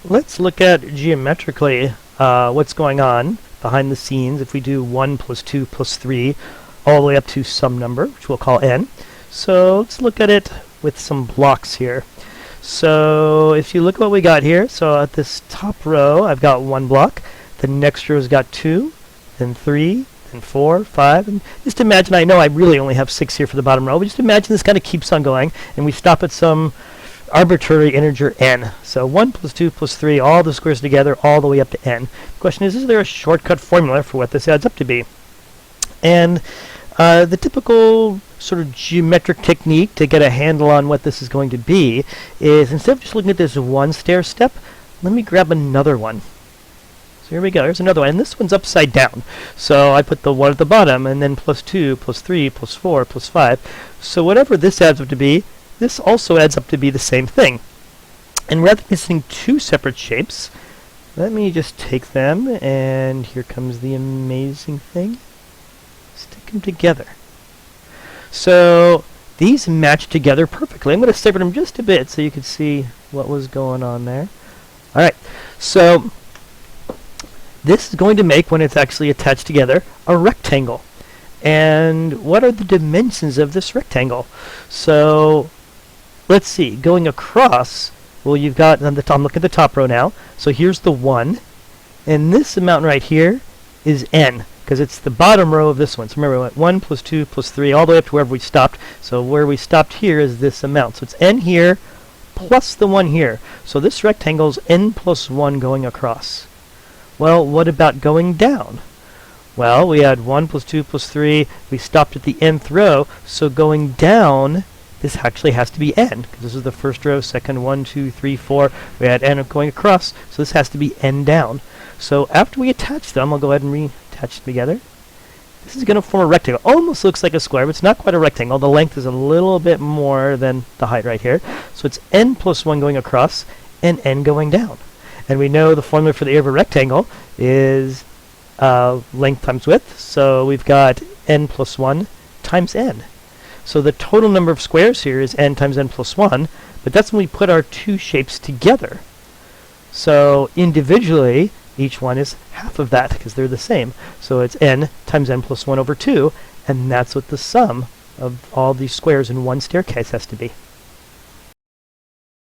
Let's look at geometrically what's going on behind the scenes if we do 1 plus 2 plus 3 all the way up to some number, which we'll call n. So let's look at it with some blocks here. So if you look at what we got here, so at this top row I've got 1 block, the next row's got 2, then 3, then 4, 5, and just imagine, I know I really only have 6 here for the bottom row, but just imagine this kind of keeps on going, and we stop at some arbitrary integer n. So 1 plus 2 plus 3, all the squares together, all the way up to n. The question is there a shortcut formula for what this adds up to be? And the typical sort of geometric technique to get a handle on what this is going to be is, instead of just looking at this one stair step, let me grab another one. So here we go, here's another one, and this one's upside down. So I put the 1 at the bottom, and then plus 2, plus 3, plus 4, plus 5. So whatever this adds up to be, this also adds up to be the same thing. And rather than seeing 2 separate shapes, let me just take them, and here comes the amazing thing. Stick them together. So these match together perfectly. I'm going to separate them just a bit so you can see what was going on there. Alright, so this is going to make, when it's actually attached together, a rectangle. And what are the dimensions of this rectangle? So let's see, going across, well, you've got on the top, look at the top row now. So here's the 1, and this amount right here is n, because it's the bottom row of this one. So remember, we went 1 plus 2 plus 3, all the way up to wherever we stopped. So where we stopped here is this amount. So it's n here plus the 1 here. So this rectangle is n plus 1 going across. Well, what about going down? Well, we had 1 plus 2 plus 3. We stopped at the nth row, so going down, this actually has to be n, because this is the first row, second, 1, 2, 3, 4. We had n going across, so this has to be n down. So after we attach them, I'll go ahead and reattach them together. This is going to form a rectangle. Almost looks like a square, but it's not quite a rectangle. The length is a little bit more than the height right here. So it's n plus 1 going across, and n going down. And we know the formula for the area of a rectangle is length times width. So we've got n plus 1 times n. So the total number of squares here is n times n plus 1, but that's when we put our 2 shapes together. So individually, each one is half of that, because they're the same. So it's n times n plus 1 over 2, and that's what the sum of all these squares in one staircase has to be.